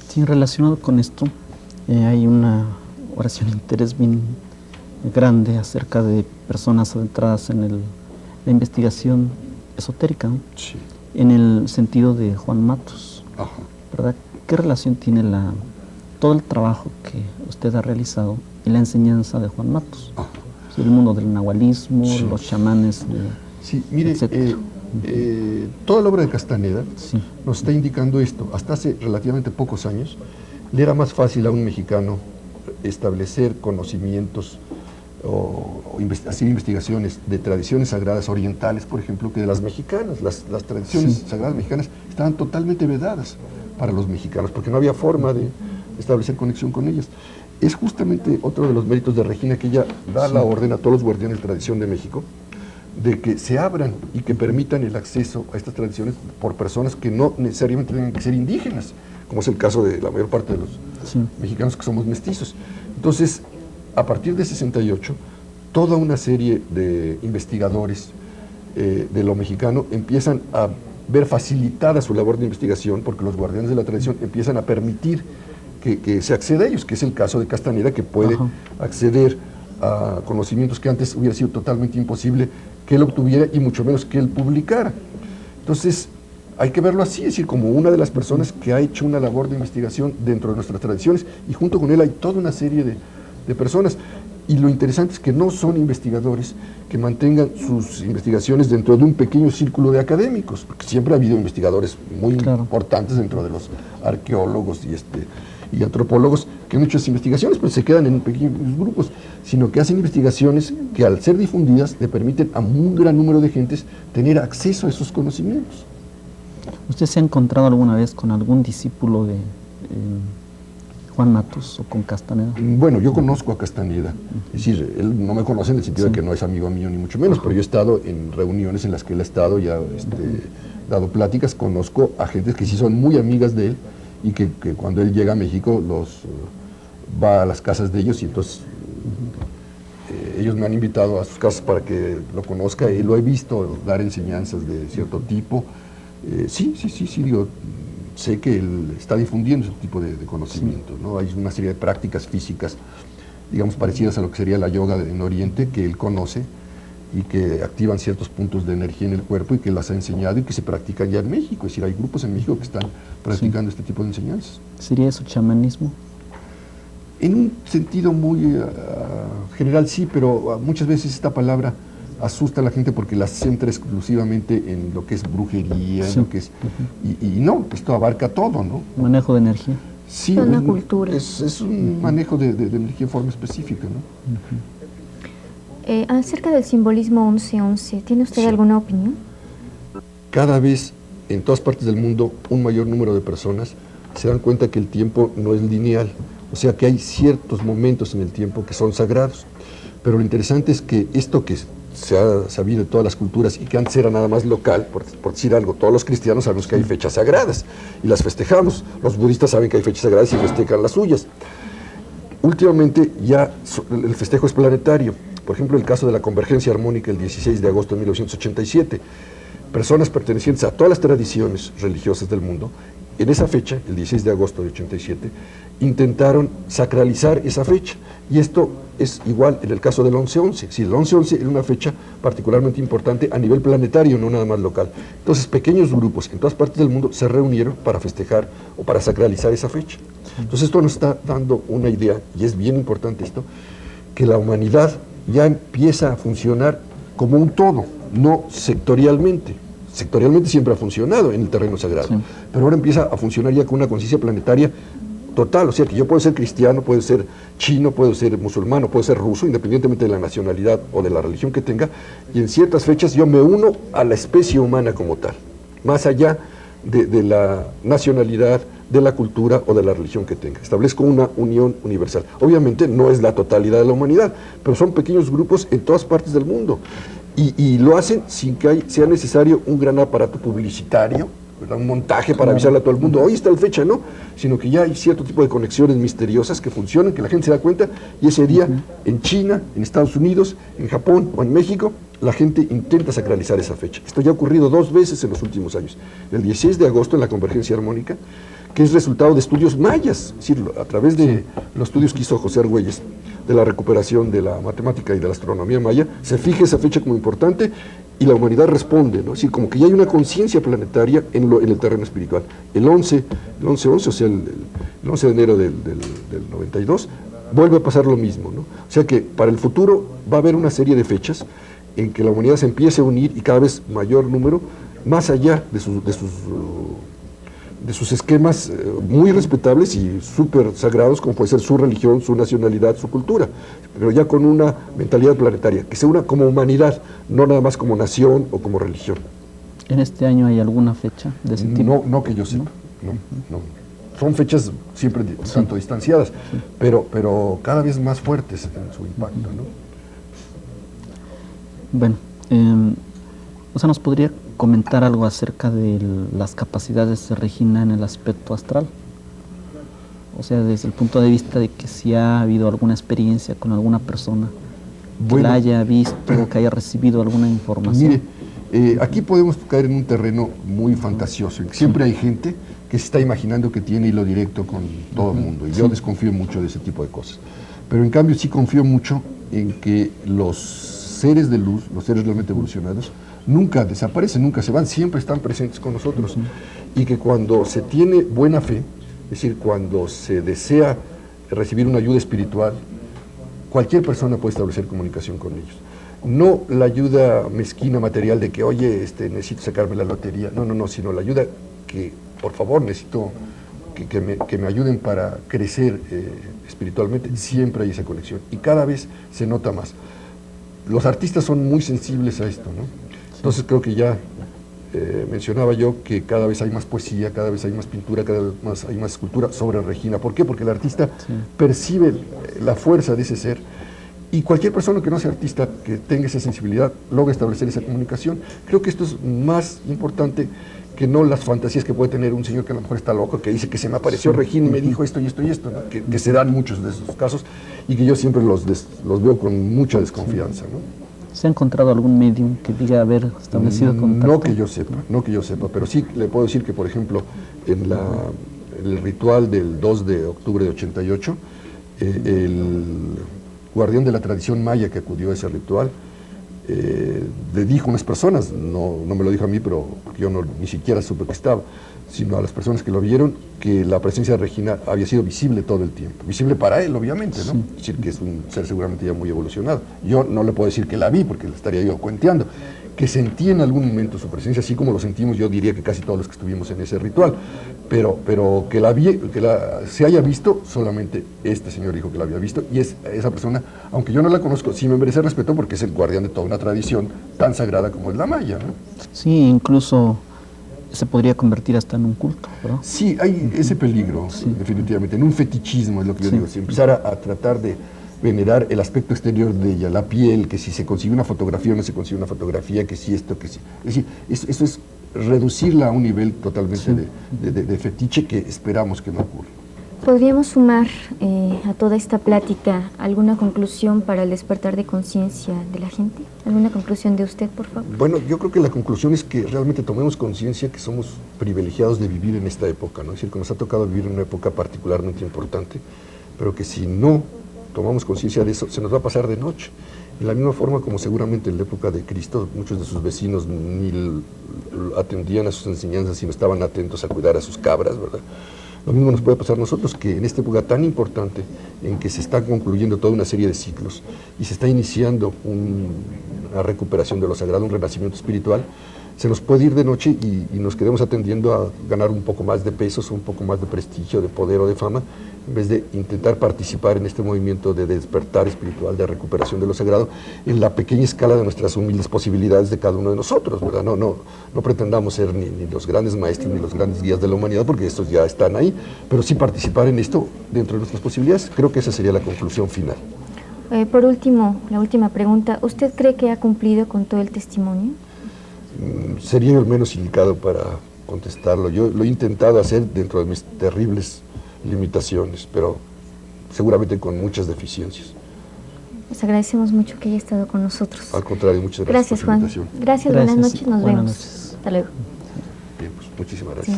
Sí, relacionado con esto, hay una oración de interés bien grande acerca de personas adentradas en la investigación esotérica, ¿no? Sí. En el sentido de Juan Matus, Ajá. ¿verdad? ¿Qué relación tiene todo el trabajo que usted ha realizado y la enseñanza de Juan Matus? Ajá. El mundo del nahualismo, Sí. los chamanes, Sí, mire, etcétera. toda la obra de Castaneda Sí. nos está indicando esto. Hasta hace relativamente pocos años le era más fácil a un mexicano establecer conocimientos o hacer investigaciones de tradiciones sagradas orientales, por ejemplo, que de las mexicanas. Las tradiciones Sí. sagradas mexicanas estaban totalmente vedadas para los mexicanos, porque no había forma de establecer conexión con ellas. Es justamente otro de los méritos de Regina, que ella da la orden a todos los guardianes de tradición de México, de que se abran y que permitan el acceso a estas tradiciones por personas que no necesariamente tienen que ser indígenas, como es el caso de la mayor parte de los mexicanos que somos mestizos. Entonces, a partir de 68, toda una serie de investigadores de lo mexicano empiezan a ver facilitada su labor de investigación, porque los guardianes de la tradición empiezan a permitir que se acceda a ellos, que es el caso de Castaneda, que puede acceder a conocimientos que antes hubiera sido totalmente imposible que él obtuviera y mucho menos que él publicara. Entonces, hay que verlo así, es decir, como una de las personas que ha hecho una labor de investigación dentro de nuestras tradiciones, y junto con él hay toda una serie de personas. Y lo interesante es que no son investigadores que mantengan sus investigaciones dentro de un pequeño círculo de académicos, porque siempre ha habido investigadores muy importantes dentro de los arqueólogos y antropólogos que han hecho esas investigaciones, pero se quedan en pequeños grupos, sino que hacen investigaciones que, al ser difundidas, le permiten a un gran número de gentes tener acceso a esos conocimientos. ¿Usted se ha encontrado alguna vez con algún discípulo de Juan Matus o con Castaneda? Bueno, yo conozco a Castaneda, es decir, él no me conoce en el sentido de que no es amigo mío ni mucho menos, pero yo he estado en reuniones en las que él ha estado, ya dado pláticas, conozco a gentes que sí son muy amigas de él y que cuando él llega a México va a las casas de ellos, y entonces ellos me han invitado a sus casas para que lo conozca, y lo he visto dar enseñanzas de cierto tipo. Sí, digo, sé que él está difundiendo ese tipo de conocimiento, ¿no? Hay una serie de prácticas físicas, digamos, parecidas a lo que sería la yoga en Oriente, que él conoce y que activan ciertos puntos de energía en el cuerpo y que las ha enseñado y que se practican ya en México. Es decir, hay grupos en México que están practicando este tipo de enseñanzas. ¿Sería eso chamanismo? En un sentido muy general sí, pero muchas veces esta palabra asusta a la gente porque la centra exclusivamente en lo que es brujería, en lo que es, y no, esto abarca todo, ¿no? Manejo de energía. Sí, una cultura. Es un manejo de energía en forma específica, ¿no? Acerca del simbolismo 11-11, ¿tiene usted alguna opinión? Cada vez, en todas partes del mundo, un mayor número de personas se dan cuenta que el tiempo no es lineal, o sea que hay ciertos momentos en el tiempo que son sagrados. Pero lo interesante es que esto que se ha sabido de todas las culturas y que antes era nada más local, por decir algo, todos los cristianos sabemos que hay fechas sagradas y las festejamos, los budistas saben que hay fechas sagradas y festejan las suyas. Últimamente ya el festejo es planetario. Por ejemplo, el caso de la convergencia armónica el 16 de agosto de 1987. Personas pertenecientes a todas las tradiciones religiosas del mundo, en esa fecha, el 16 de agosto de 87, intentaron sacralizar esa fecha. Y esto es igual en el caso del 11-11. Sí, el 11-11 era una fecha particularmente importante a nivel planetario, no nada más local. Entonces, pequeños grupos en todas partes del mundo se reunieron para festejar o para sacralizar esa fecha. Entonces, esto nos está dando una idea, y es bien importante esto, que la humanidad ya empieza a funcionar como un todo, no sectorialmente. Sectorialmente siempre ha funcionado en el terreno sagrado, pero ahora empieza a funcionar ya con una conciencia planetaria total, o sea que yo puedo ser cristiano, puedo ser chino, puedo ser musulmano, puedo ser ruso, independientemente de la nacionalidad o de la religión que tenga, y en ciertas fechas yo me uno a la especie humana como tal, más allá de la nacionalidad, de la cultura o de la religión que tenga. Establezco una unión universal. Obviamente no es la totalidad de la humanidad, pero son pequeños grupos en todas partes del mundo. Y lo hacen sin que sea necesario un gran aparato publicitario, ¿verdad? Un montaje para avisarle a todo el mundo, hoy está la fecha, no, sino que ya hay cierto tipo de conexiones misteriosas que funcionan, que la gente se da cuenta, y ese día en China, en Estados Unidos, en Japón o en México, la gente intenta sacralizar esa fecha. Esto ya ha ocurrido 2 veces en los últimos años. El 16 de agosto en la convergencia armónica, que es resultado de estudios mayas, es decir, a través de los estudios que hizo José Argüelles, de la recuperación de la matemática y de la astronomía maya, se fija esa fecha como importante y la humanidad responde, ¿no? Es decir, como que ya hay una conciencia planetaria en el terreno espiritual. El 11, o sea, el 11 de enero del 92, vuelve a pasar lo mismo, ¿no? O sea que para el futuro va a haber una serie de fechas en que la humanidad se empiece a unir y cada vez mayor número, más allá de sus esquemas muy respetables y súper sagrados, como puede ser su religión, su nacionalidad, su cultura, pero ya con una mentalidad planetaria, que se una como humanidad, no nada más como nación o como religión. ¿En este año hay alguna fecha de ese tipo? No que yo sepa, no. Son fechas siempre tanto distanciadas, pero cada vez más fuertes en su impacto, ¿no? Bueno, o sea, ¿nos podría comentar algo acerca de las capacidades de Regina en el aspecto astral? O sea, desde el punto de vista de que si ha habido alguna experiencia con alguna persona que la haya visto o que haya recibido alguna información. Mire, aquí podemos caer en un terreno muy fantasioso. Siempre hay gente que se está imaginando que tiene hilo directo con todo el mundo, y yo desconfío mucho de ese tipo de cosas. Pero en cambio sí confío mucho en que los seres de luz, los seres realmente evolucionados, nunca desaparecen, nunca se van, siempre están presentes con nosotros. Y que cuando se tiene buena fe, es decir, cuando se desea recibir una ayuda espiritual, cualquier persona puede establecer comunicación con ellos. No la ayuda mezquina material de que, oye, necesito sacarme la lotería, no, sino la ayuda que, por favor, necesito que me ayuden para crecer espiritualmente. Siempre hay esa conexión y cada vez se nota más. Los artistas son muy sensibles a esto, ¿no? Entonces creo que ya mencionaba yo que cada vez hay más poesía, cada vez hay más pintura, cada vez más hay más escultura sobre Regina. ¿Por qué? Porque el artista percibe la fuerza de ese ser, y cualquier persona que no sea artista, que tenga esa sensibilidad, logra establecer esa comunicación. Creo que esto es más importante que no las fantasías que puede tener un señor que a lo mejor está loco, que dice que se me apareció Regina y me dijo esto y esto y esto, ¿no? que se dan muchos de esos casos y que yo siempre los veo con mucha desconfianza, ¿no? ¿Se ha encontrado algún medium que diga haber establecido contacto? No que yo sepa, pero sí le puedo decir que, por ejemplo, en el ritual del 2 de octubre de 88, el guardián de la tradición maya que acudió a ese ritual, le dijo a unas personas, no me lo dijo a mí, pero porque yo ni siquiera supe que estaba, sino a las personas que lo vieron, que la presencia de Regina había sido visible todo el tiempo. Visible para él, obviamente, ¿no? Es decir, que es un ser seguramente ya muy evolucionado. Yo no le puedo decir que la vi, porque le estaría yo cuenteando. Que sentí en algún momento su presencia, así como lo sentimos, yo diría que casi todos los que estuvimos en ese ritual. Pero que se haya visto, solamente este señor dijo que la había visto, y esa persona, aunque yo no la conozco, sí me merece respeto porque es el guardián de toda una tradición tan sagrada como es la maya, ¿no? Sí, incluso se podría convertir hasta en un culto, ¿verdad? Sí, hay ese peligro, definitivamente, en un fetichismo, es lo que yo digo, si empezara a tratar de venerar el aspecto exterior de ella, la piel, que si se consigue una fotografía o no se consigue una fotografía, que si esto, que si... Es decir, eso es reducirla a un nivel totalmente de fetiche que esperamos que no ocurra. ¿Podríamos sumar a toda esta plática alguna conclusión para el despertar de conciencia de la gente? ¿Alguna conclusión de usted, por favor? Bueno, yo creo que la conclusión es que realmente tomemos conciencia que somos privilegiados de vivir en esta época, ¿no? Es decir, que nos ha tocado vivir en una época particularmente importante, pero que si no tomamos conciencia de eso, se nos va a pasar de noche. De la misma forma como seguramente en la época de Cristo muchos de sus vecinos ni atendían a sus enseñanzas, sino estaban atentos a cuidar a sus cabras, ¿verdad? Lo mismo nos puede pasar a nosotros, que en esta época tan importante en que se está concluyendo toda una serie de ciclos y se está iniciando una recuperación de lo sagrado, un renacimiento espiritual, se nos puede ir de noche y nos quedemos atendiendo a ganar un poco más de pesos, un poco más de prestigio, de poder o de fama, en vez de intentar participar en este movimiento de despertar espiritual, de recuperación de lo sagrado, en la pequeña escala de nuestras humildes posibilidades de cada uno de nosotros, ¿verdad? No pretendamos ser ni los grandes maestros ni los grandes guías de la humanidad, porque estos ya están ahí, pero sí participar en esto dentro de nuestras posibilidades. Creo que esa sería la conclusión final. Por último, la última pregunta, ¿usted cree que ha cumplido con todo el testimonio? Sería el menos indicado para contestarlo. Yo lo he intentado hacer dentro de mis terribles limitaciones, pero seguramente con muchas deficiencias. Les agradecemos mucho que haya estado con nosotros. Al contrario, muchas gracias por la Juan. invitación. Gracias, buenas noches, nos buenas vemos. Noches. Hasta luego. Bien, pues muchísimas gracias.